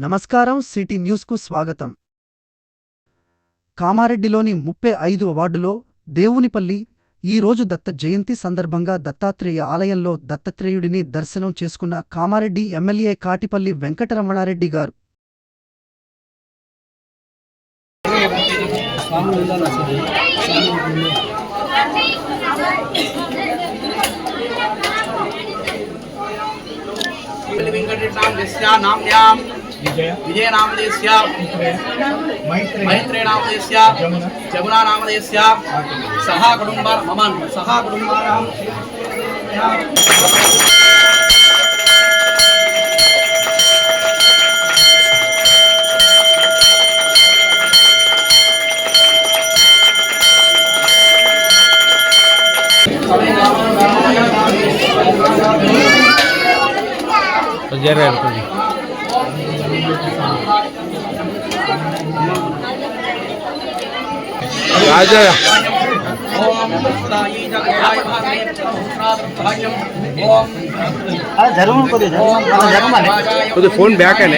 నమస్కారం. సిటీ న్యూస్కు స్వాగతం. కామారెడ్డిలోని 35వ వార్డులో దేవునిపల్లి ఈ రోజు దత్త జయంతి సందర్భంగా దత్తాత్రేయ ఆలయంలో దత్తాత్రేయుడిని దర్శనం చేసుకున్న కామారెడ్డి ఎమ్మెల్యే కాటిపల్లి వెంకటరమణారెడ్డి గారు. विजय नामदेस्य मैत्रे नामदेस्य जमुना नामदेस्य सह कुटुंब मम सह कुटुंबानां राजा तो फोन बैक है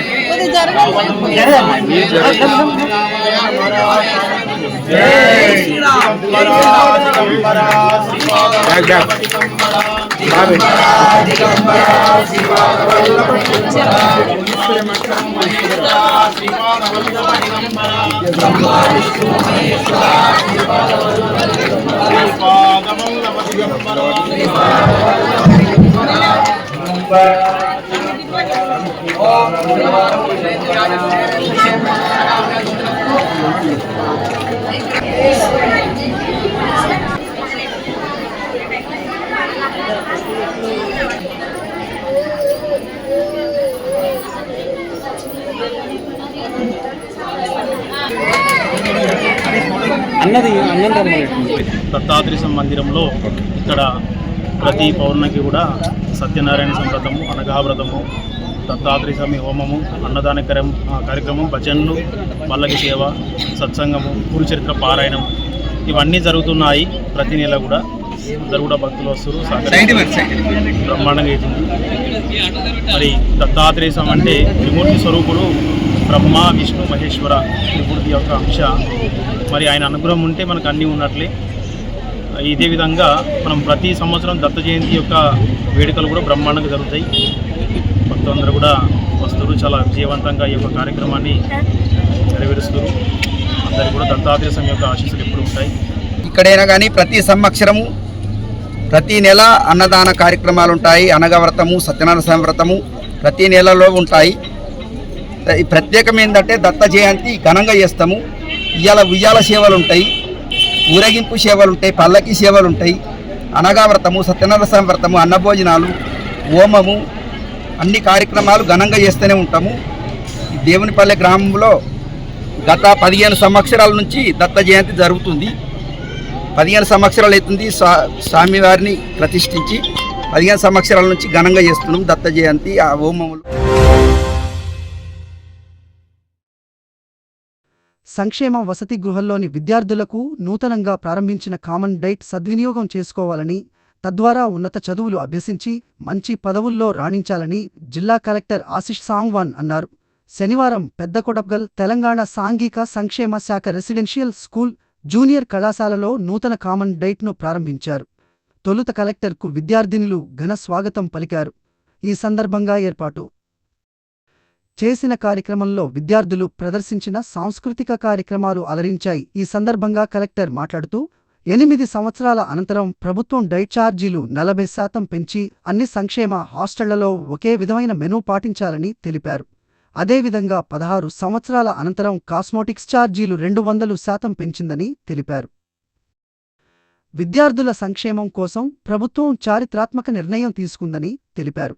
దత్తాత్రేయ మందిరంలో ఇక్కడ ప్రతి పౌర్ణమికి కూడా సత్యనారాయణ సంవ్రతము, అనగావ్రతము, దత్తాత్రేయ స్వామి హోమము, అన్నదాన కార్యక్రమం, భజనలు, పల్లకి సేవ, సత్సంగము, గురుచరిత్ర పారాయణం ఇవన్నీ జరుగుతున్నాయి. ప్రతి నెల కూడా అందరు కూడా భక్తులు వస్తారు. బ్రహ్మాండంగా అవుతుంది. మరి దత్తాత్రేయ స్వామి అంటే త్రిమూర్తి స్వరూపుడు, బ్రహ్మ విష్ణు మహేశ్వర త్రిమూర్తి యొక్క అంశ. మరి ఆయన అనుగ్రహం ఉంటే మనకు అన్నీ ఉన్నట్లే. ఇదే విధంగా మనం ప్రతి సంవత్సరం దత్త జయంతి యొక్క వేడుకలు కూడా బ్రహ్మాండంగా జరుగుతాయి. భక్తులందరూ కూడా వస్తారు. చాలా విజయవంతంగా ఈ యొక్క కార్యక్రమాన్ని నెరవేరుస్తారు. అందరికీ కూడా దత్తాత్రేయ స్వామి యొక్క ఆశీస్సులు ఎప్పుడు ఉంటాయి. ఇక్కడైనా కానీ ప్రతి సంవత్సరము ప్రతి నెల అన్నదాన కార్యక్రమాలు ఉంటాయి. అనగవ్రతము, సత్యనారాయణ స్వామి వ్రతము ప్రతి నెలలో ఉంటాయి. ప్రత్యేకం ఏంటంటే దత్త జయంతి ఘనంగా చేస్తాము. ఉయ్యాల సేవలు ఉంటాయి, ఊరేగింపు సేవలు ఉంటాయి, పల్లకి సేవలు ఉంటాయి, అనగావ్రతము, సత్యనారాయణ స్వామి వ్రతము, అన్నభోజనాలు, హోమము అన్ని కార్యక్రమాలు ఘనంగా చేస్తూనే ఉంటాము. దేవునిపల్లె గ్రామంలో గత 15 సంవత్సరాల నుంచి దత్త జయంతి జరుగుతుంది. 15 సంవత్సరాలు అవుతుంది స్వామివారిని ప్రతిష్ఠించి. 15 సంవత్సరాల నుంచి ఘనంగా చేస్తున్నాం దత్త జయంతి ఆ హోమములు. సంక్షేమ వసతి గృహంలోని విద్యార్థులకు నూతనంగా ప్రారంభించిన కామన్ డైట్ సద్వినియోగం చేసుకోవాలని, తద్వారా ఉన్నత చదువులు అభ్యసించి మంచి పదవుల్లో రాణించాలని జిల్లా కలెక్టర్ ఆశిష్ సాంగ్వాన్ అన్నారు. శనివారం పెద్దకొటప్గల్ తెలంగాణ సాంఘిక సంక్షేమ శాఖ రెసిడెన్షియల్ స్కూల్, జూనియర్ కళాశాలలో నూతన కామన్ డైట్ను ప్రారంభించారు. తొలుత కలెక్టర్కు విద్యార్థినులు ఘన స్వాగతం పలికారు. ఈ సందర్భంగా ఏర్పాటు చేసిన కార్యక్రమంలో విద్యార్థులు ప్రదర్శించిన సాంస్కృతిక కార్యక్రమాలు అలరించాయి. ఈ సందర్భంగా కలెక్టర్ మాట్లాడుతూ 8 సంవత్సరాల అనంతరం ప్రభుత్వం డైట్ ఛార్జీలు 40% పెంచి అన్ని సంక్షేమ హాస్టళ్లలో ఒకే విధమైన మెనూ పాటించాలని తెలిపారు. అదేవిధంగా 16 సంవత్సరాల అనంతరం కాస్మోటిక్స్ ఛార్జీలు 200% పెంచిందని తెలిపారు. విద్యార్థుల సంక్షేమం కోసం ప్రభుత్వం చారిత్రాత్మక నిర్ణయం తీసుకుందని తెలిపారు.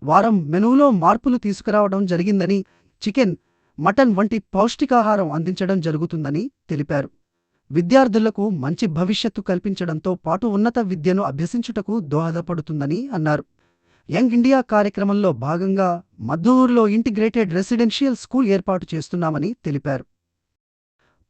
వారం మెనూలో మార్పులు తీసుకురావడం జరిగిందని, చికెన్, మటన్ వంటి పౌష్టికాహారం అందించడం జరుగుతుందని తెలిపారు. విద్యార్థులకు మంచి భవిష్యత్తు కల్పించడంతో పాటు ఉన్నత విద్యను అభ్యసించుటకు దోహదపడుతుందని అన్నారు. యంగ్ ఇండియా కార్యక్రమంలో భాగంగా మద్దూరులో ఇంటిగ్రేటెడ్ రెసిడెన్షియల్ స్కూల్ ఏర్పాటు చేస్తున్నామని తెలిపారు.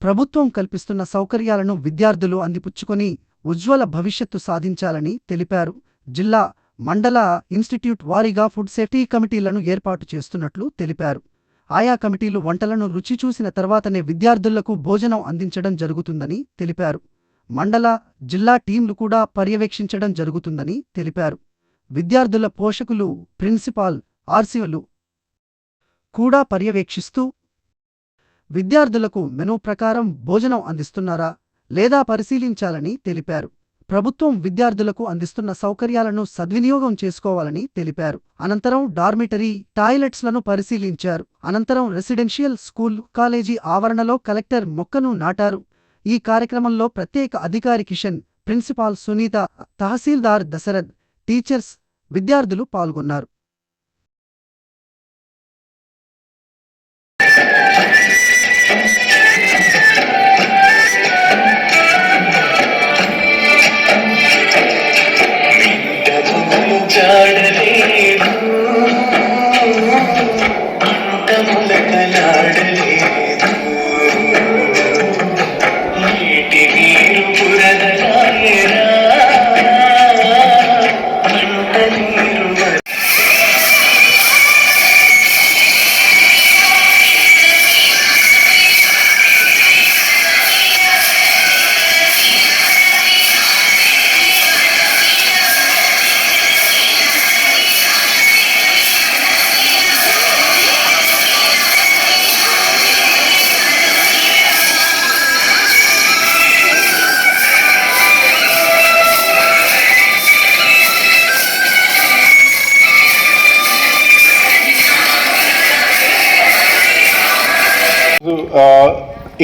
ప్రభుత్వం కల్పిస్తున్న సౌకర్యాలను విద్యార్థులు అందిపుచ్చుకొని ఉజ్వల భవిష్యత్తు సాధించాలని తెలిపారు. జిల్లా, మండల, ఇన్స్టిట్యూట్ వారీగా ఫుడ్ సేఫ్టీ కమిటీలను ఏర్పాటు చేస్తున్నట్లు తెలిపారు. ఆయా కమిటీలు వంటలను రుచి చూసిన తర్వాతనే విద్యార్థులకు భోజనం అందించడం జరుగుతుందని తెలిపారు. మండల, జిల్లా టీంలు కూడా పర్యవేక్షించడం జరుగుతుందని తెలిపారు. విద్యార్థుల పోషకులు, ప్రిన్సిపాల్, ఆర్సీలు కూడా పర్యవేక్షిస్తూ విద్యార్థులకు మెనూ ప్రకారం భోజనం అందిస్తున్నారా లేదా పరిశీలించాలని తెలిపారు. ప్రభుత్వం విద్యార్థులకు అందిస్తున్న సౌకర్యాలను సద్వినియోగం చేసుకోవాలని తెలిపారు. అనంతరం డార్మిటరీ, టాయిలెట్స్లను పరిశీలించారు. అనంతరం రెసిడెన్షియల్ స్కూల్, కాలేజీ ఆవరణలో కలెక్టర్ మొక్కను నాటారు. ఈ కార్యక్రమంలో ప్రత్యేక అధికారి కిషన్, ప్రిన్సిపాల్ సునీత, తహసీల్దార్ దశరథ్, టీచర్స్, విద్యార్థులు పాల్గొన్నారు.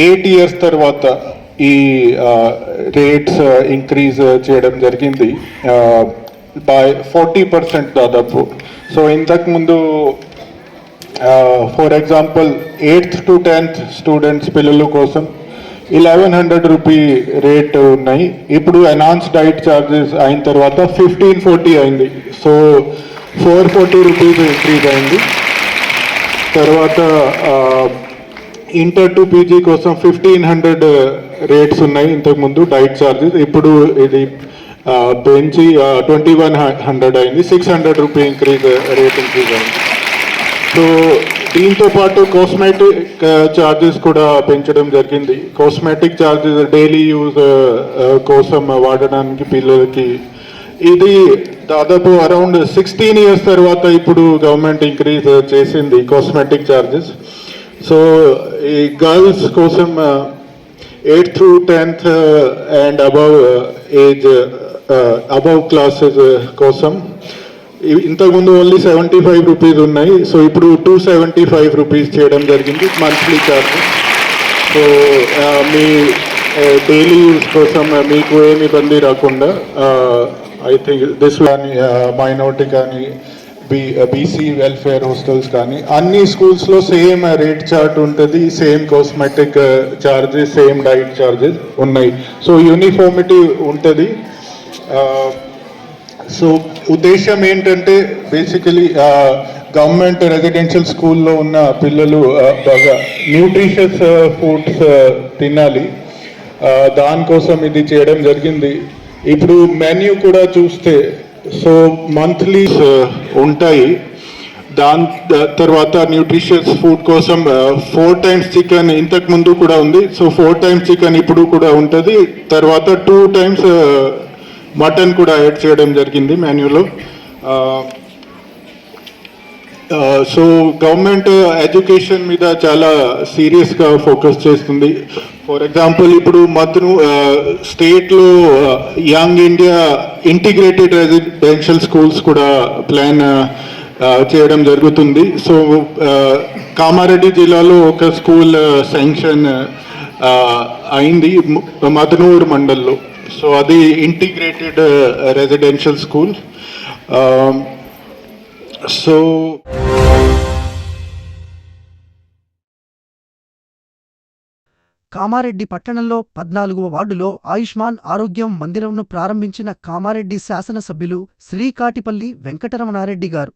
ఎయిట్ ఇయర్స్ తర్వాత ఈ రేట్స్ ఇంక్రీజ్ చేయడం జరిగింది బై 40% దాదాపు. సో ఇంతకుముందు for example 8th to 10th students పిల్లల కోసం 1100 రూపీ రేట్ ఉన్నాయి. ఇప్పుడు అనాన్స్ డైట్ ఛార్జెస్ అయిన తర్వాత 1540 అయింది. సో 440 రూపీస్ ఇంక్రీజ్ అయింది. తర్వాత ఇంటర్ టు పీజీ కోసం 1500 రేట్స్ ఉన్నాయి ఇంతకుముందు డైట్ ఛార్జెస్. ఇప్పుడు ఇది పెంచి 2100 అయింది. 600 రూపీ రేట్ ఇంక్రీజ్ అయింది. సో దీంతో పాటు కాస్మెటిక్ ఛార్జెస్ కూడా పెంచడం జరిగింది. కాస్మెటిక్ ఛార్జెస్ డైలీ యూజ్ కోసం వాడడానికి పిల్లలకి ఇది దాదాపు అరౌండ్ 16 ఇయర్స్ తర్వాత ఇప్పుడు గవర్నమెంట్ ఇంక్రీజ్ చేసింది కాస్మెటిక్ ఛార్జెస్. సో ఈ గర్ల్స్ కోసం 8th to 10th and above age above classes కోసం ఇంతకుముందు ఓన్లీ 75 రూపీస్ ఉన్నాయి. సో ఇప్పుడు 275 రూపీస్ చేయడం జరిగింది మంత్లీ ఛార్జెస్. సో మీ డైలీ యూజ్ కోసం మీకు ఏమి ఇబ్బంది రాకుండా ఐ థింక్ దిస్ కానీ మైనారిటీ కానీ బీసీ వెల్ఫేర్ హాస్టల్స్ కానీ అన్ని స్కూల్స్లో సేమ్ రేట్ చార్ట్ ఉంటుంది. Same cosmetic charges, same diet charges ఉన్నాయి. సో యూనిఫార్మిటీ ఉంటుంది. సో ఉద్దేశం ఏంటంటే బేసికలీ గవర్నమెంట్ రెసిడెన్షియల్ స్కూల్లో ఉన్న పిల్లలు బాగా న్యూట్రిషియస్ ఫుడ్స్ తినాలి. దానికోసం ఇది చేయడం జరిగింది. ఇప్పుడు మెన్యూ కూడా చూస్తే సో మంత్లీ ఉంటాయి. దాని తర్వాత న్యూట్రిషియస్ ఫుడ్ కోసం 4 times చికెన్ ఇంతకు ముందు కూడా ఉంది. సో 4 times చికెన్ ఇప్పుడు కూడా ఉంటుంది. తర్వాత 2 times మటన్ కూడా యాడ్ చేయడం జరిగింది మెన్యూలో. సో గవర్నమెంట్ ఎడ్యుకేషన్ మీద చాలా సీరియస్గా ఫోకస్ చేస్తుంది. ఫర్ ఎగ్జాంపుల్ ఇప్పుడు మధ్యను స్టేట్లో young India integrated residential schools కూడా ప్లాన్ చేయడం జరుగుతుంది. సో కామారెడ్డి జిల్లాలో ఒక స్కూల్ శాంక్షన్ అయింది మదనూర్ మండల్లో. సో అది integrated residential school. So Kamareddy పట్టణంలో 14వ వార్డులో ఆయుష్మాన్ ఆరోగ్యం మందిరంను ప్రారంభించిన కామారెడ్డి శాసనసభ్యులు శ్రీ కాటిపల్లి వెంకటరమణారెడ్డి గారు.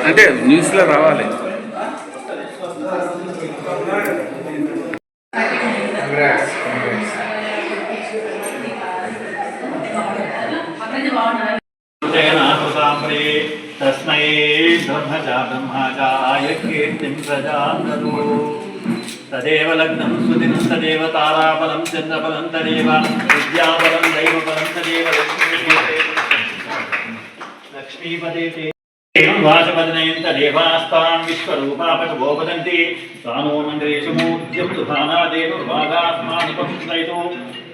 అంటే న్యూస్లో రావాలి. తస్మై బ్రహ్మజాయ కీర్తిం ప్రజాదరు తదేవ లగ్నం సుదినం తదేవ తారాబలం చంద్రబలం తదేవ విద్యాబలం దైవబలం తదేవ లక్ష్మీపదే వాచపదనయం తదేవాస్తాం విశ్వరూపాపశవో వదంతి తానో మందిరేషు మూర్త్యం దుహానాదేవాగాస్మాని పవిత్రైతో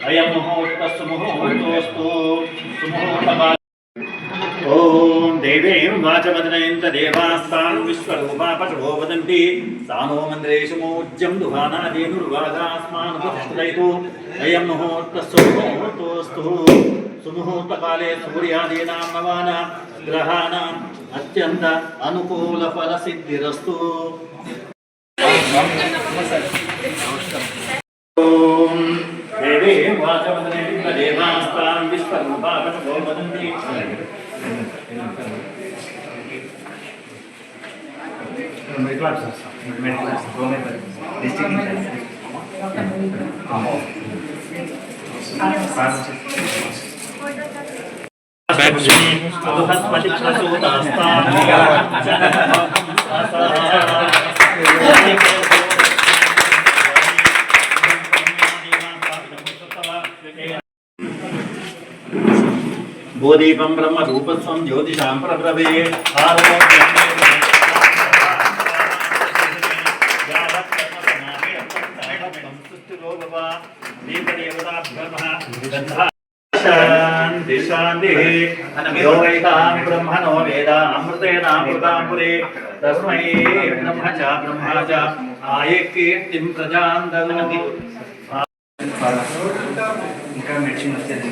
అయం ముహూర్తస్సు ముహూర్తోస్తు సుముహూర్తకాల ఓం దేవీం వాచవదనయం తదేవాస్తాం విశ్వరూపాపశవో వదంతి తానో మందిరేషు మూర్త్యం దుహానాదేవాగాస్మాని పవిత్రైతో అయం ముహూర్తస్సు ముహూర్తోస్తు సుముహూర్తకాలే సూర్యాదీనాం నవానాం గ్రహాణాం అత్యంత అనుకూల ఫల సిద్ధిరస్తు. ఓం దేవీం వాచవదనయం తదేవాస్తాం విశ్వరూపాపశవో వదంతి భూదీపం బ్రహ్మరూపస్వం జ్యోతిషాం ప్రభ్రవే శాంతి శాంతి యోగైతాం బ్రహ్మణో వేద అమృతేనామృతాం పురే తస్మై బ్రహ్మచ బ్రహ్మచ ఆయే కీర్తిం ప్రజాం దదతి. ఇంకా మెడిసిన్ వచ్చేది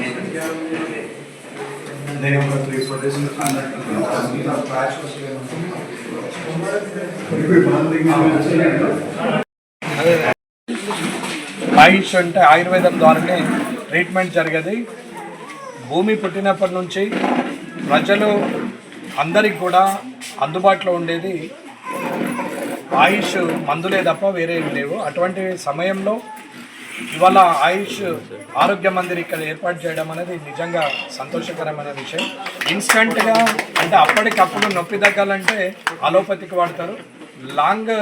ఆయుష్ అంటే ఆయుర్వేదం ద్వారానే ట్రీట్మెంట్ జరిగేది. భూమి పుట్టినప్పటి నుంచి ప్రజలు అందరికి కూడా అందుబాటులో ఉండేది ఆయుష్ మందులే తప్ప వేరే ఏం లేవు. అటువంటి సమయంలో ఇవాళ ఆయుష్ ఆరోగ్య మందిర్ ఇక్కడ ఏర్పాటు చేయడం అనేది నిజంగా సంతోషకరమైన విషయం. ఇన్స్టెంట్గా అంటే అప్పటికప్పుడు నొప్పి తగ్గాలంటే అలోపతికి వాడతారు. లాంగ్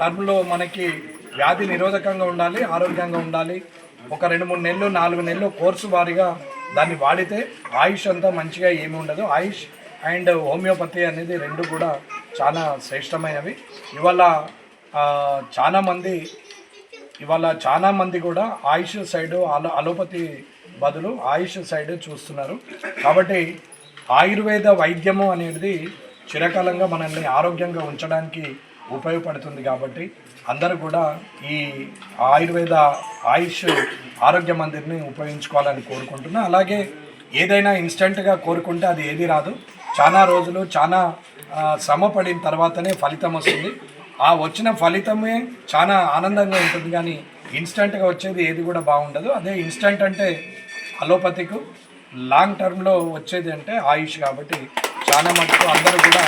టర్మ్లో మనకి వ్యాధి నిరోధకంగా ఉండాలి, ఆరోగ్యంగా ఉండాలి. ఒక 2-3 నెలలు 4 నెలలు కోర్సు వారీగా దాన్ని వాడితే ఆయుష్ అంతా మంచిగా ఏమి ఉండదు. ఆయుష్ అండ్ హోమియోపతి అనేది రెండు కూడా చాలా శ్రేష్టమైనవి. ఇవాళ చాలామంది కూడా ఆయుష్ సైడు అలోపతి బదులు ఆయుష్ సైడ్ చూస్తున్నారు. కాబట్టి ఆయుర్వేద వైద్యము అనేది చిరకాలంగా మనల్ని ఆరోగ్యంగా ఉంచడానికి ఉపయోగపడుతుంది. కాబట్టి అందరూ కూడా ఈ ఆయుర్వేద ఆయుష్ ఆరోగ్య మందిర్ని ఉపయోగించుకోవాలని కోరుకుంటున్నా. అలాగే ఏదైనా ఇన్స్టెంట్గా కోరుకుంటే అది ఏది రాదు. చాలా రోజులు చాలా శ్రమ పడిన తర్వాతనే ఫలితం వస్తుంది. ఆ వచ్చిన ఫలితమే చాలా ఆనందంగా ఉంటుంది. కానీ ఇన్స్టెంట్గా వచ్చేది ఏది కూడా బాగుండదు. అదే ఇన్స్టెంట్ అంటే అలోపతికు, లాంగ్ టర్మ్లో వచ్చేది అంటే ఆయుష్. కాబట్టి చాలా మటుకు అందరూ కూడా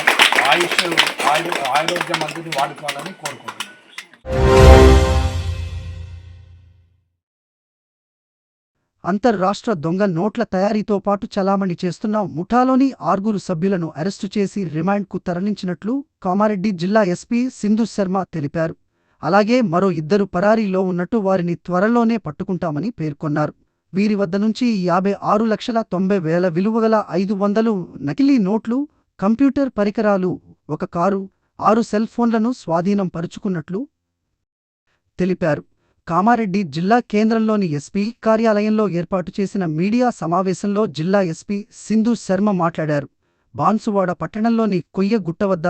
ఆరోగ్య మందుని వాడుకోవాలని కోరుకుంటున్నాను. అంతర్రాష్ట్ర దొంగ నోట్ల తయారీతో పాటు చలామణి చేస్తున్న ముఠాలోని 6 సభ్యులను అరెస్టు చేసి రిమాండ్కు తరలించినట్లు కామారెడ్డి జిల్లా ఎస్పీ సింధు శర్మ తెలిపారు. అలాగే మరో 2 పరారీలో ఉన్నట్టు వారిని త్వరలోనే పట్టుకుంటామని పేర్కొన్నారు. వీరి వద్ద నుంచి 56,90,000 విలువగల 500 నకిలీ నోట్లు, కంప్యూటర్ పరికరాలు, 1 కారు, 6 సెల్ ఫోన్లను స్వాధీనం పరుచుకున్నట్లు తెలిపారు. కామారెడ్డి జిల్లా కేంద్రంలోని ఎస్పీ కార్యాలయంలో ఏర్పాటు చేసిన మీడియా సమావేశంలో జిల్లా ఎస్పీ సింధు శర్మ మాట్లాడారు. బాన్సువాడ పట్టణంలోని కొయ్యగుట్ట వద్ద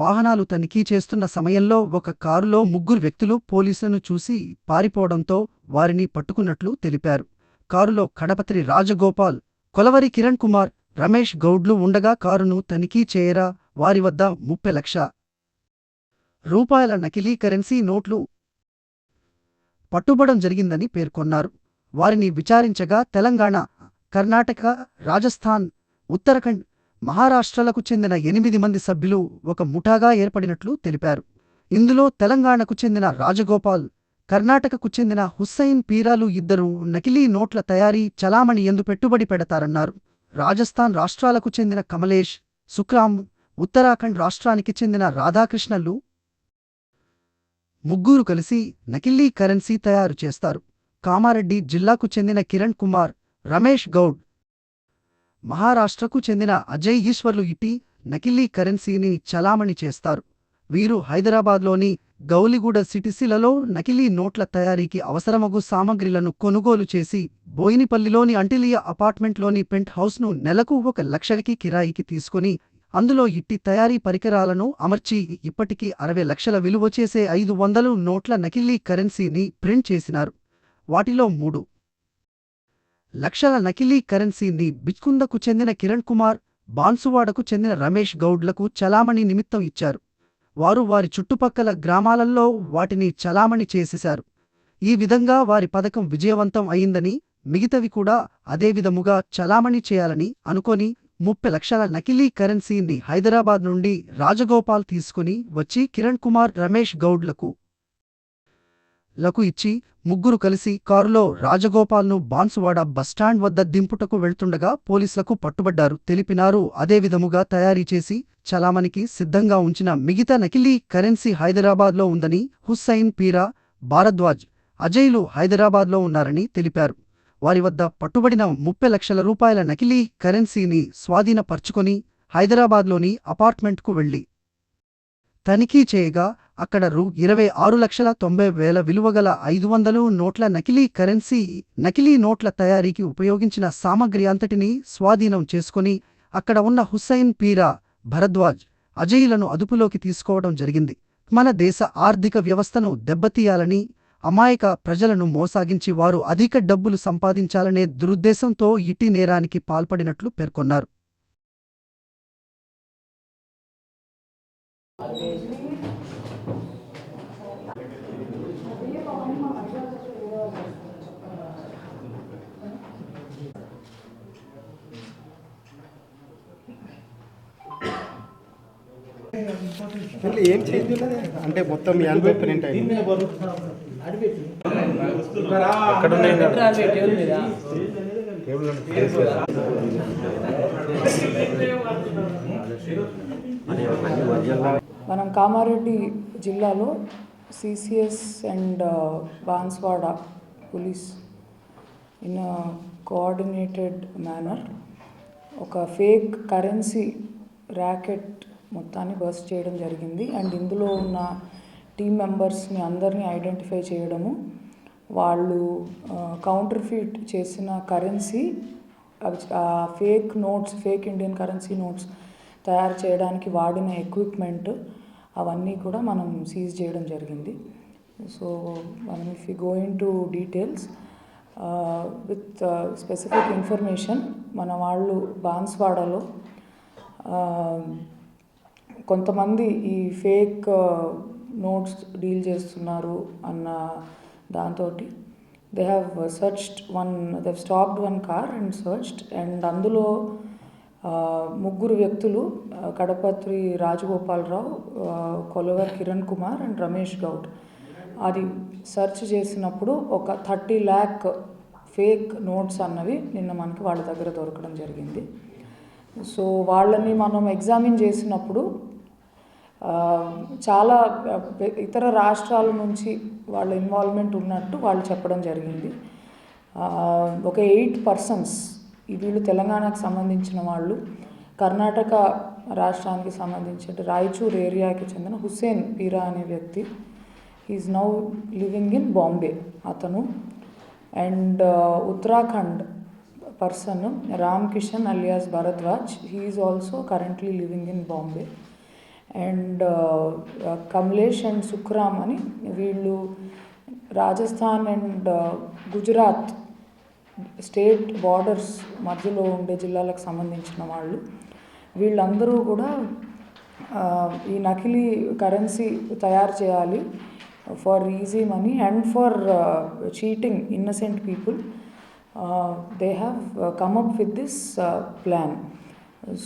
వాహనాలు తనిఖీ చేస్తున్న సమయంలో 1 కారులో 3 వ్యక్తులు పోలీసులను చూసి పారిపోవడంతో వారిని పట్టుకున్నట్లు తెలిపారు. కారులో కడపత్రి రాజగోపాల్, కొలవరి కిరణ్ కుమార్, రమేష్ గౌడ్లు ఉండగా కారును తనిఖీ చేయరా వారి వద్ద 30 లక్షల రూపాయల నకిలీ కరెన్సీ నోట్లు పట్టుబడం జరిగిందని పేర్కొన్నారు. వారిని విచారించగా తెలంగాణ, కర్ణాటక, రాజస్థాన్, ఉత్తరాఖండ్, మహారాష్ట్రలకు చెందిన 8 మంది సభ్యులు ఒక ముఠాగా ఏర్పడినట్లు తెలిపారు. ఇందులో తెలంగాణకు చెందిన రాజగోపాల్, కర్ణాటకకు చెందిన హుస్సైన్ పీరాలు ఇద్దరు నకిలీ నోట్ల తయారీ, చలామణి యందు పెట్టుబడి పెడతారన్నారు. రాజస్థాన్ రాష్ట్రాలకు చెందిన కమలేష్, సుఖ్రామ్, ఉత్తరాఖండ్ రాష్ట్రానికి చెందిన రాధాకృష్ణలు ముగ్గురు కలిసి నకిలీ కరెన్సీ తయారు చేస్తారు. కామారెడ్డి జిల్లాకు చెందిన కిరణ్ కుమార్, రమేష్ గౌడ్, మహారాష్ట్రకు చెందిన అజయ్ ఈశ్వర్లు ఇట్టి నకిలీ కరెన్సీని చలామణి చేస్తారు. వీరు హైదరాబాద్లోని గౌలిగూడ సిటీలలో నకిలీ నోట్ల తయారీకి అవసరమగు సామగ్రిలను కొనుగోలు చేసి బోయినపల్లిలోని అంటిలియా అపార్ట్మెంట్లోని పెంట్ హౌస్ను నెలకు 1 లక్షకి కిరాయికి తీసుకుని అందులో ఇట్టి తయారీ పరికరాలను అమర్చి ఇప్పటికీ 60 లక్షల విలువ చేసే 500 నోట్ల నకిలీ కరెన్సీని ప్రింట్ చేసినారు. వాటిలో 3 లక్షల నకిలీ కరెన్సీని బిచ్కుందకు చెందిన కిరణ్ కుమార్, బాన్సువాడకు చెందిన రమేష్ గౌడ్లకు చలామణి నిమిత్తం ఇచ్చారు. వారు వారి చుట్టుపక్కల గ్రామాలలో వాటిని చలామణి చేసేశారు. ఈ విధంగా వారి పథకం విజయవంతం అయిందని, మిగతవి కూడా అదే విధముగా చలామణి చేయాలని అనుకొని 30 లక్షల నకిలీ కరెన్సీని హైదరాబాద్ నుండి రాజగోపాల్ తీసుకుని వచ్చి కిరణ్ కుమార్, రమేష్ గౌడ్లకు ఇచ్చి ముగ్గురు కలిసి కారులో రాజగోపాల్ను బాన్సువాడ బస్టాండ్ వద్ద దింపుటకు వెళ్తుండగా పోలీసులకు పట్టుబడ్డారు తెలిపినారు. అదే విధముగా తయారీ చేసి చలామణికి సిద్ధంగా ఉంచిన మిగతా నకిలీ కరెన్సీ హైదరాబాద్లో ఉందని, హుస్సైన్ పీరా, భారద్వాజ్, అజయ్లు హైదరాబాద్లో ఉన్నారని తెలిపారు. వారి వద్ద పట్టుబడిన 30 లక్షల రూపాయల నకిలీ కరెన్సీని స్వాధీనపర్చుకొని హైదరాబాద్లోని అపార్ట్మెంట్కు వెళ్లి తనిఖీ చేయగా అక్కడ రూ. 26,90,000 విలువగల 500 నోట్ల నకిలీ కరెన్సీ, నకిలీ నోట్ల తయారీకి ఉపయోగించిన సామగ్రి అంతటినీ స్వాధీనం చేసుకుని అక్కడ ఉన్న హుస్సైన్ పీరా, భరద్వాజ్, అజయ్లను అదుపులోకి తీసుకోవడం జరిగింది. మన దేశ ఆర్థిక వ్యవస్థను దెబ్బతీయాలని, అమాయక ప్రజలను మోసాగించి వారు అధిక డబ్బులు సంపాదించాలనే దురుద్దేశంతో ఇట్టి నేరానికి పాల్పడినట్లు పేర్కొన్నారు. ఏం చేంజ్ అంటే మొత్తం మీ అనుభవం ప్రింట్ అయింది. మనం కామారెడ్డి జిల్లాలో CCS and Banswada police in coordinated manner ఒక ఫేక్ కరెన్సీ ర్యాకెట్ మొత్తాన్ని బస్ట్ చేయడం జరిగింది. అండ్ ఇందులో ఉన్న టీమ్ మెంబర్స్ని అందరినీ ఐడెంటిఫై చేయడము, వాళ్ళు కౌంటర్ఫీట్ చేసిన currency, fake notes, fake Indian currency notes తయారు చేయడానికి వాడిన ఎక్విప్మెంట్ అవన్నీ కూడా మనం సీజ్ చేయడం జరిగింది. సో మనం if you go in to details with specific information, మన వాళ్ళు బాన్స్వాడలో కొంతమంది ఈ ఫేక్ నోట్స్ డీల్ చేస్తున్నారు అన్న దాంతో they have stopped one car and searched. And అందులో ముగ్గురు వ్యక్తులు, కడపత్రి రాజగోపాలరావు, కొలవర్ కిరణ్ కుమార్ అండ్ రమేష్ గౌడ్, అది సెర్చ్ చేసినప్పుడు ఒక 30 lakh ఫేక్ నోట్స్ అన్నవి నిన్న మనకి వాళ్ళ దగ్గర దొరకడం జరిగింది. సో వాళ్ళని మనం ఎగ్జామిన్ చేసినప్పుడు చాలా ఇతర రాష్ట్రాల నుంచి వాళ్ళ ఇన్వాల్వ్మెంట్ ఉన్నట్టు వాళ్ళు చెప్పడం జరిగింది. ఒక 8 persons, వీళ్ళు తెలంగాణకు సంబంధించిన వాళ్ళు, కర్ణాటక రాష్ట్రానికి సంబంధించిన రాయచూర్ ఏరియాకి చెందిన హుస్సేన్ పీరా అనే వ్యక్తి, is now living in Bombay అతను. And Uttarakhand person Ram Kishan alias Bharadwaj, he is also currently living in Bombay. And Kamlesh and Sukhram అని, వీళ్ళు Rajasthan and Gujarat state borders మధ్యలో ఉండే జిల్లాలకు సంబంధించిన వాళ్ళు. వీళ్ళందరూ కూడా ఈ నకిలీ కరెన్సీ తయారు చేయాలి for easy money and for cheating innocent people they have come up with this plan.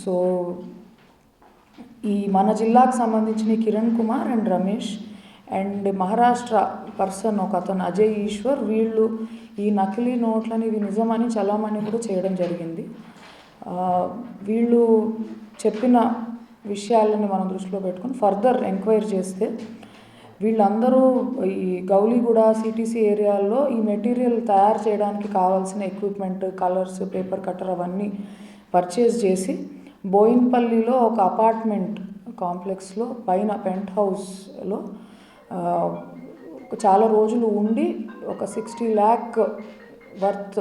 So ఈ మన జిల్లాకు సంబంధించిన Kiran Kumar and Ramesh and Maharashtra person ఒక అతను అజయ్ ఈశ్వర్, వీళ్ళు ఈ నకిలీ నోట్లని ఇవి నిజమని చలామణి కూడా చేయడం జరిగింది. వీళ్ళు చెప్పిన విషయాలని మనం దృష్టిలో పెట్టుకుని ఫర్దర్ ఎంక్వైరీ చేస్తే వీళ్ళందరూ ఈ గౌలీగూడ సిటీసీ ఏరియాల్లో ఈ మెటీరియల్ తయారు చేయడానికి కావాల్సిన ఎక్విప్మెంట్, కలర్స్, పేపర్ కట్టర్ అవన్నీ పర్చేజ్ చేసి బోయిన్పల్లిలో ఒక అపార్ట్మెంట్ కాంప్లెక్స్లో పైన పెంట్ హౌస్లో చాలా రోజులు ఉండి ఒక 60 lakh వర్త్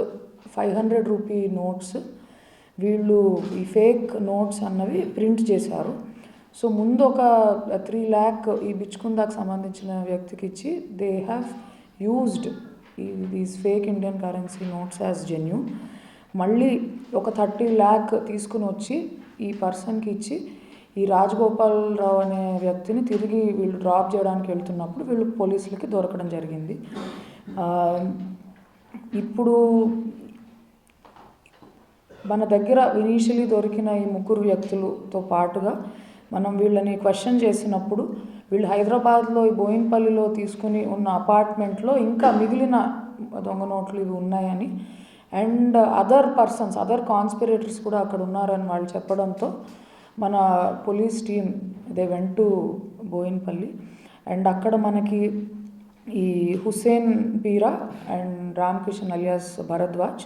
500 రూపీ నోట్స్ వీళ్ళు ఈ ఫేక్ నోట్స్ అన్నవి ప్రింట్ చేశారు. సో ముందు ఒక 3 lakh ఈ బిచ్కుందాకు సంబంధించిన వ్యక్తికి ఇచ్చి they have used these fake Indian currency notes as genuine. మళ్ళీ ఒక 30 lakh తీసుకుని వచ్చి ఈ పర్సన్కి ఇచ్చి ఈ రాజగోపాలరావు అనే వ్యక్తిని తిరిగి వీళ్ళు డ్రాప్ చేయడానికి వెళ్తున్నప్పుడు వీళ్ళు పోలీసులకి దొరకడం జరిగింది. ఇప్పుడు మన దగ్గర ఇనీషియలీ దొరికిన ఈ 3 వ్యక్తులతో పాటుగా మనం వీళ్ళని క్వశ్చన్ చేసినప్పుడు వీళ్ళు హైదరాబాద్లో ఈ బోయిన్పల్లిలో తీసుకుని ఉన్న అపార్ట్మెంట్లో ఇంకా మిగిలిన దొంగ నోట్లు ఇవి ఉన్నాయని and other persons, other conspirators కూడా అక్కడ ఉన్నారని వాళ్ళు చెప్పడంతో మన police team they went to Bowenpally and అక్కడ మనకి ఈ Hussain Peera and Ramakishan alias Bharadwaj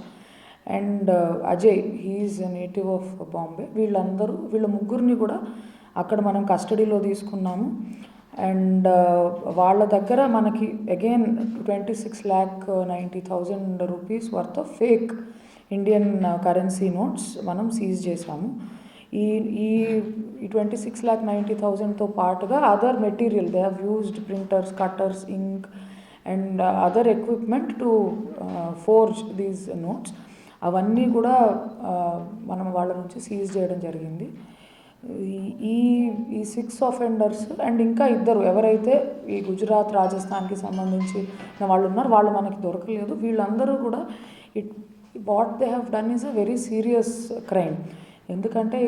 and Ajay, he is native of Bombay, వీళ్ళ ముగ్గురిని కూడా అక్కడ మనం కస్టడీలో తీసుకున్నాము. అండ్ వాళ్ళ దగ్గర మనకి again 26,90,000 rupees worth of fake Indian currency notes మనం సీజ్ చేశాము. ఈ 26,90,000తో పాటుగా other material they have used printers, cutters, ink and other equipment to forge these notes. అవన్నీ కూడా మనం వాళ్ళ నుంచి సీజ్ చేయడం జరిగింది. ఈ 6 అఫెండర్స్ అండ్ ఇంకా 2 ఎవరైతే ఈ గుజరాత్, రాజస్థాన్కి సంబంధించిన వాళ్ళు ఉన్నారు వాళ్ళు మనకి దొరకలేదు. వీళ్ళందరూ కూడా what they have done is a very serious crime. ఎందుకంటే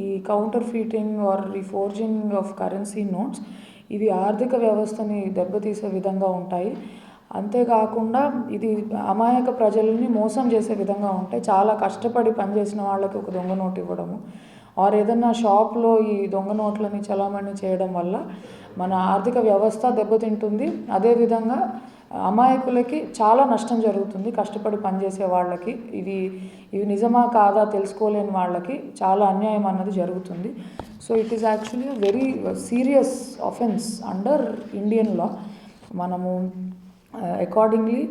ఈ కౌంటర్ ఫీటింగ్ ఆర్ ఈ ఫోర్జింగ్ ఆఫ్ కరెన్సీ నోట్స్ ఇవి ఆర్థిక వ్యవస్థని దెబ్బతీసే విధంగా ఉంటాయి. అంతేకాకుండా ఇది అమాయక ప్రజల్ని మోసం చేసే విధంగా ఉంటాయి. చాలా కష్టపడి పనిచేసిన వాళ్ళకి ఒక దొంగ నోటు ఇవ్వడము ఆర్ ఏదన్నా షాప్లో ఈ దొంగ నోట్లని చలామణి చేయడం వల్ల మన ఆర్థిక వ్యవస్థ దెబ్బతింటుంది. అదేవిధంగా అమాయకులకి చాలా నష్టం జరుగుతుంది. కష్టపడి పనిచేసే వాళ్ళకి ఇవి నిజమా కాదా తెలుసుకోలేని వాళ్ళకి చాలా అన్యాయం అన్నది జరుగుతుంది. So it is actually very serious offence under Indian లా. మనము అకార్డింగ్లీ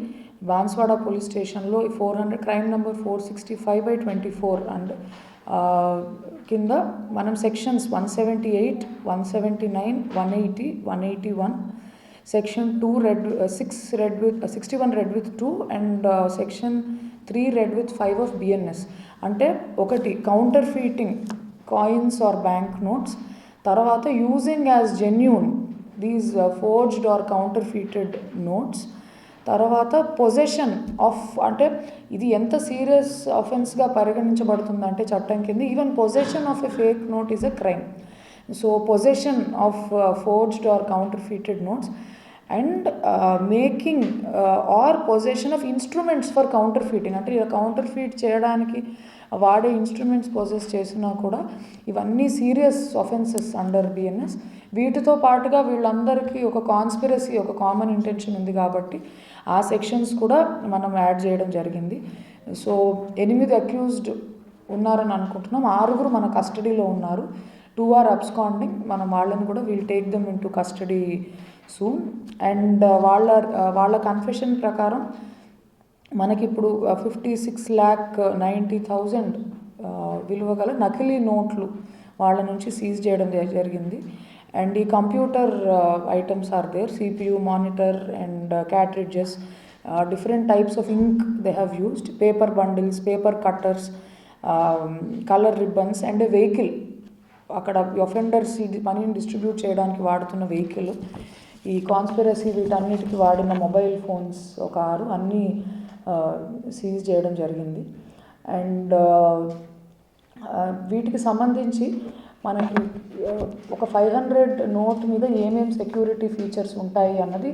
బాన్స్వాడ పోలీస్ స్టేషన్లో 400 క్రైమ్ నెంబర్ 465/24 అండ్ కింద మనం sections 178, 179, 180, 181, section 61 read with 2 and section 3 read with 5 of BNS. అంటే ఒకటి counterfeiting coins or bank notes, తర్వాత using as genuine these forged or counterfeited notes, తర్వాత possession of, అంటే ఇది ఎంత సీరియస్ అఫెన్స్గా పరిగణించబడుతుందంటే చట్టం కింద even possession of a fake note is a crime. So possession of forged or counterfeited notes and making or possession of instruments for counterfeiting, అంటే ఇలా కౌంటర్ ఫీట్ చేయడానికి వాడే ఇన్స్ట్రుమెంట్స్ పొజెస్ చేసినా కూడా ఇవన్నీ సీరియస్ అఫెన్సెస్ అండర్ బిఎన్ఎస్. వీటితో పాటుగా వీళ్ళందరికీ ఒక కాన్స్పిరసీ, ఒక కామన్ ఇంటెన్షన్ ఉంది కాబట్టి ఆ సెక్షన్స్ కూడా మనం యాడ్ చేయడం జరిగింది. సో 8 అక్యూజ్డ్ ఉన్నారని అనుకుంటున్నాం. 6 మన కస్టడీలో ఉన్నారు. 2 ఆర్ అబ్స్కాండింగ్. మనం వాళ్ళని కూడా will take them in to custody soon. And వాళ్ళ కన్ఫెషన్ ప్రకారం మనకిప్పుడు 56,90,000 విలువ గల నకిలీ నోట్లు వాళ్ళ నుంచి సీజ్ చేయడం జరిగింది. అండ్ ఈ computer items are there, CPU, monitor and cartridges, different types of ink they have used, paper bundles, paper cutters, color ribbons and a vehicle. అక్కడ అఫెండర్స్ మనీని డిస్ట్రిబ్యూట్ చేయడానికి వాడుతున్న వెహికల్, ఈ కాన్స్పిరసీ వీటన్నిటికీ వాడిన మొబైల్ ఫోన్స్ ఒక 6 అన్నీ సీజ్ చేయడం జరిగింది. అండ్ వీటికి సంబంధించి మనకి ఒక 500 నోట్ మీద ఏమేమి సెక్యూరిటీ ఫీచర్స్ ఉంటాయి అన్నది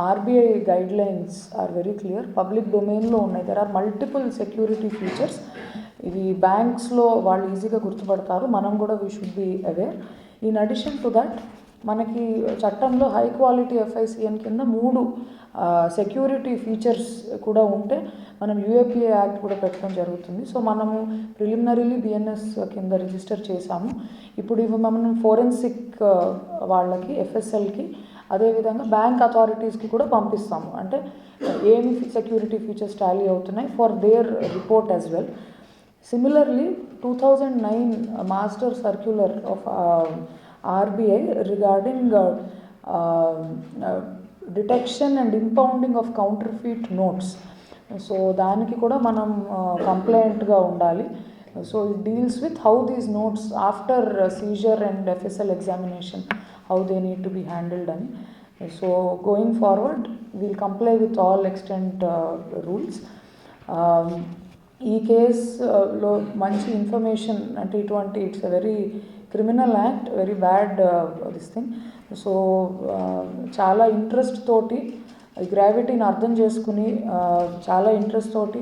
RBI guidelines are very clear, public డొమైన్లో ఉన్నాయి. There are multiple security features. ఇవి బ్యాంక్స్లో వాళ్ళు ఈజీగా గుర్తుపడతారు, మనం కూడా we should be aware. In addition to that మనకి చట్టంలో హై క్వాలిటీ FICN కింద 3 సెక్యూరిటీ ఫీచర్స్ కూడా ఉంటే మనం UAPA యాక్ట్ కూడా పెట్టడం జరుగుతుంది. సో మనము ప్రిలిమినరీలీ BNS కింద రిజిస్టర్ చేశాము. ఇప్పుడు ఇవి మనం ఫోరెన్సిక్ వాళ్ళకి, FSLకి, అదేవిధంగా బ్యాంక్ అథారిటీస్కి కూడా పంపిస్తాము. అంటే ఏమి సెక్యూరిటీ ఫీచర్స్ టాలీ అవుతున్నాయి for their report as well. Similarly 2009 master circular of RBI regarding detection and impounding of counterfeit notes. So దానికి కూడా మనం కంప్లైంట్గా ఉండాలి. So it deals with how these notes after seizure and FSL examination how they need to be handled అని. So going forward we'll comply with all extant rules. ఈ కేసులో మంచి information అంటే ఇటువంటి it's a very criminal act, very bad this thing. So చాలా interest తోటి గ్రావిటీని అర్థం చేసుకుని చాలా ఇంట్రెస్ట్ తోటి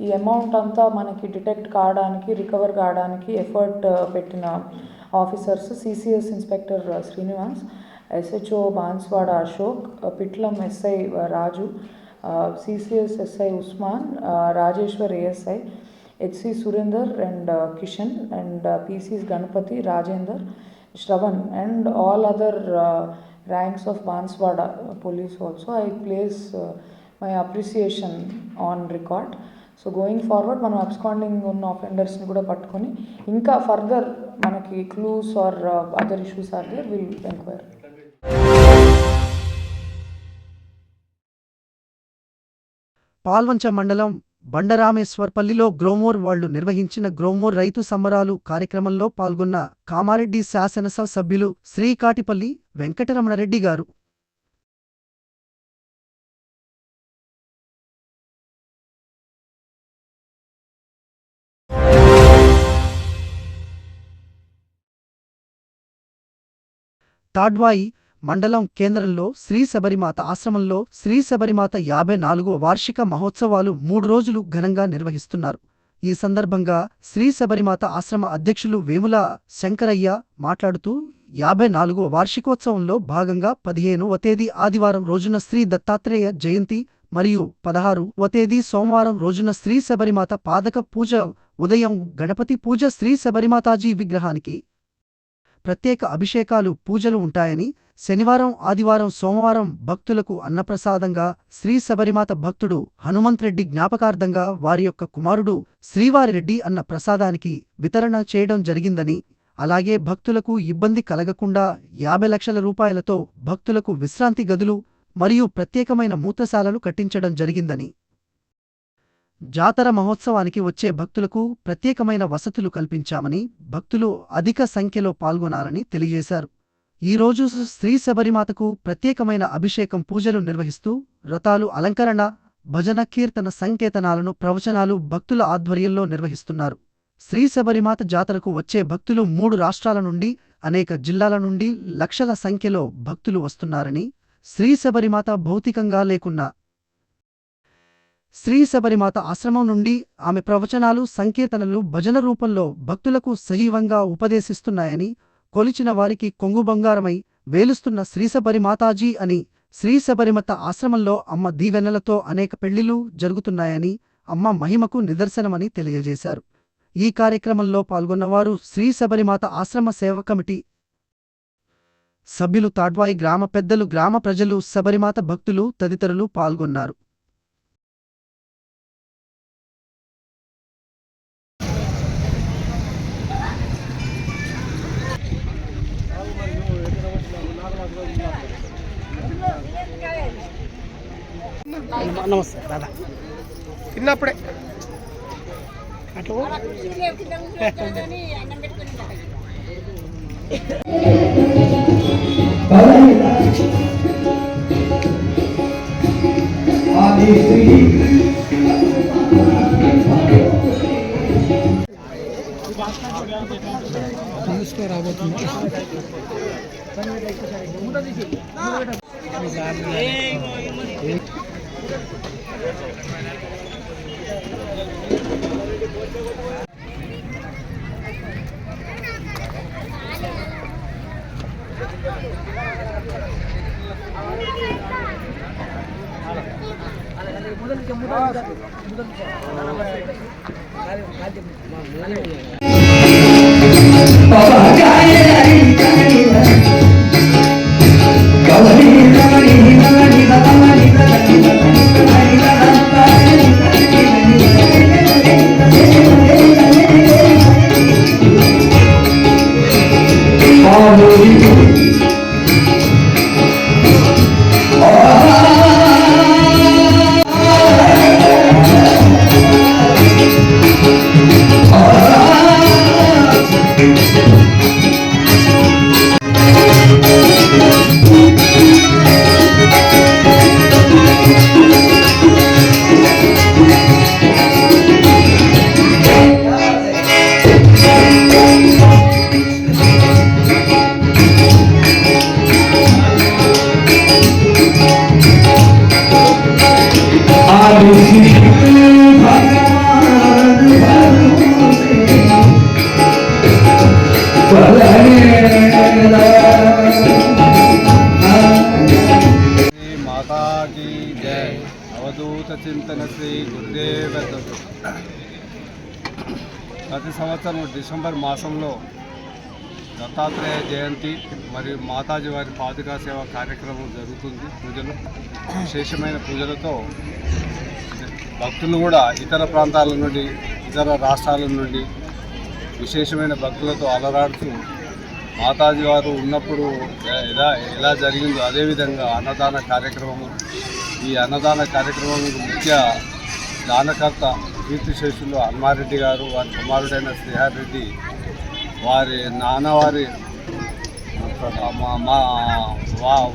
ఈ అమౌంట్ అంతా మనకి డిటెక్ట్ కావడానికి, రికవర్ కావడానికి ఎఫర్ట్ పెట్టిన officers CCS inspector Srinivas, SHO Banswada Ashok, Pitlam SI Raju, CCS SI Usman, Rajeshwar ASI, HC Surender and Kishan and PCs Ganapathi, Rajender, Shravan and all other ranks of Banswada police also. I place my appreciation on record. So going forward మనం absconding ఉన్న offendersని కూడా పట్టుకొని ఇంకా further మనకి clues or other issues are there, we'll enquire. Palvancha మండలం బండరామేశ్వర్పల్లిలో గ్రోమోర్ వాళ్లు నిర్వహించిన గ్రోమోర్ రైతు సంబరాలు కార్యక్రమంలో పాల్గొన్న కామారెడ్డి శాసనసభ సభ్యులు శ్రీ కాటిపల్లి వెంకటరమణరెడ్డి గారు. తాడ్వాయి మండలం కేంద్రంలో శ్రీ శబరిమాత ఆశ్రమంలో శ్రీ శబరిమాత 54వ వార్షిక మహోత్సవాలు 3 రోజులు ఘనంగా నిర్వహిస్తున్నారు. ఈ సందర్భంగా శ్రీ శబరిమాత ఆశ్రమ అధ్యక్షులు వేముల శంకరయ్య మాట్లాడుతూ 54వ వార్షికోత్సవంలో భాగంగా 15వ తేదీ ఆదివారం రోజున శ్రీ దత్తాత్రేయ జయంతి మరియు 16వ తేదీ సోమవారం రోజున శ్రీ శబరిమాత పాదక పూజ, ఉదయం గణపతి పూజ, శ్రీ శబరిమాతాజీ విగ్రహానికి ప్రత్యేక అభిషేకాలు, పూజలు ఉంటాయని, శనివారం, ఆదివారం, సోమవారం భక్తులకు అన్నప్రసాదంగా శ్రీ శబరిమాత భక్తుడు హనుమంత్రెడ్డి జ్ఞాపకార్థంగా వారి యొక్క కుమారుడు శ్రీవారిరెడ్డి అన్న ప్రసాదానికి వితరణ చేయడం జరిగిందని, అలాగే భక్తులకు ఇబ్బంది కలగకుండా 50 లక్షల రూపాయలతో భక్తులకు విశ్రాంతి గదులు మరియు ప్రత్యేకమైన మూత్రశాలలు కట్టించడం జరిగిందని, జాతర మహోత్సవానికి వచ్చే భక్తులకు ప్రత్యేకమైన వసతులు కల్పించామని, భక్తులు అధిక సంఖ్యలో పాల్గొనాలని తెలియజేశారు. ఈ రోజు శ్రీ శబరిమాతకు ప్రత్యేకమైన అభిషేకం, పూజలు నిర్వహిస్తూ రథాలు అలంకరణ, భజన, కీర్తన, సంకేతనాలను, ప్రవచనాలు భక్తుల ఆధ్వర్యంలో నిర్వహిస్తున్నారు. శ్రీ శబరిమాత జాతరకు వచ్చే భక్తులు 3 రాష్ట్రాల నుండి, అనేక జిల్లాల నుండి లక్షల సంఖ్యలో భక్తులు వస్తున్నారని, శ్రీ శబరిమాత భౌతికంగా లేకున్నా శ్రీ శబరిమాత ఆశ్రమం నుండి ఆమె ప్రవచనాలు, సంకీర్తనలు భజన రూపంలో భక్తులకు సజీవంగా ఉపదేశిస్తున్నాయని, కొలిచిన వారికి కొంగు బంగారమై వేలుస్తున్న శ్రీశబరిమాతాజీ అని, శ్రీ శబరిమాత ఆశ్రమంలో అమ్మ దీవెనలతో అనేక పెళ్లిళ్లు జరుగుతున్నాయని, అమ్మ మహిమకు నిదర్శనమని తెలియజేశారు. ఈ కార్యక్రమంలో పాల్గొన్నవారు శ్రీ శబరిమాత ఆశ్రమ సేవ కమిటీ సభ్యులు, తాడ్వాయి గ్రామ పెద్దలు, గ్రామ ప్రజలు, శబరిమాత భక్తులు తదితరులు పాల్గొన్నారు. నమస్తే దాదా. చిన్నప్పుడే అట్లా ఆది శ్రీ ఆగస్టులో రాబోతుంది. माता की जय। అవధూత చింతన శ్రీ గురుదేవ దత్త। ప్రతి సంవత్సరం డిసెంబర్ మాసంలో దత్తాత్రేయ జయంతి మరియు మాతాజీ వారి పాదుకా సేవ కార్యక్రమం జరుగుతుంది. పూజలు, విశేషమైన పూజలతో భక్తులు కూడా ఇతర ప్రాంతాల నుండి, ఇతర రాష్ట్రాల నుండి విశేషమైన భక్తులతో అలరాడుతూ మాతాజీ వారు ఉన్నప్పుడు ఎలా జరిగిందో అదేవిధంగా అన్నదాన కార్యక్రమము, ఈ అన్నదాన కార్యక్రమం ముఖ్య దానకర్త కీర్తిశేషులు హనుమారెడ్డి గారు, వారి కుమారుడైన శ్రీహర్ రెడ్డి వారి నాన్నవారి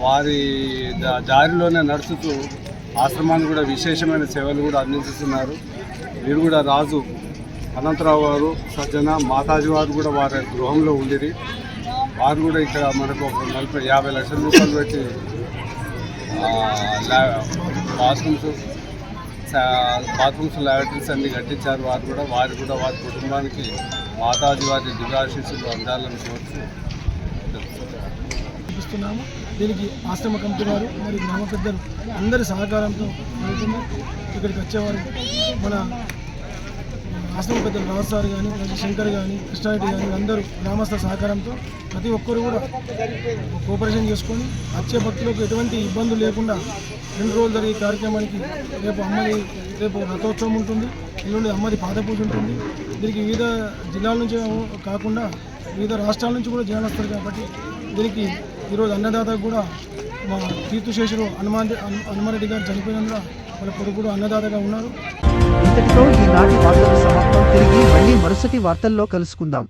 వారి దారిలోనే నడుచుతూ ఆశ్రమాన్ని కూడా విశేషమైన సేవలు కూడా అందిస్తున్నారు. వీరు కూడా రాజు అనంతరావు గారు సజ్జన మాతాజీ వారు కూడా వారి గృహంలో ఉండిరి. వారు కూడా ఇక్కడ మనకు ఒక 40-50 లక్షల రూపాయలు పెట్టి బాత్రూమ్స్ ల్యాబరేటరీస్ అన్ని కట్టించారు. వారు కూడా వారి కుటుంబానికి మాతాజీ వారి దివ్యాశీస్సులు అందాలని కోరుతూ చూపిస్తున్నాము. దీనికి ఆశ్రమ కమిటీ వారు మరి గ్రామ పెద్దలు అందరి సహకారంతో జరుగుతుంది. ఇక్కడికి వచ్చేవారు మన ఆశ్రమ పెద్దలు రావు సార్ కానీ, శంకర్ కానీ, కృష్ణారెడ్డి కానీ అందరూ గ్రామస్తుల సహకారంతో ప్రతి ఒక్కరు కూడా కోఆపరేషన్ చేసుకొని వచ్చే భక్తులకు ఎటువంటి ఇబ్బందులు లేకుండా 2 రోజులు జరిగే కార్యక్రమానికి రేపు రథోత్సవం ఉంటుంది, ఎల్లుండి అమ్మది పాదపూజ ఉంటుంది. దీనికి వివిధ జిల్లాల నుంచి కాకుండా వివిధ రాష్ట్రాల నుంచి కూడా జనాలు వస్తారు. కాబట్టి దీనికి ఈరోజు అన్నదాతకు కూడా మా కీర్తిశేషులు హనుమారెడ్డి గారు చనిపోయినందున వాళ్ళ కొడుకు కూడా అన్నదాతగా ఉన్నారు. ఇంతటితో ఈనాటి వార్తలు సమాప్తం. తిరిగి మళ్ళీ మరుసటి వార్తల్లో కలుసుకుందాం.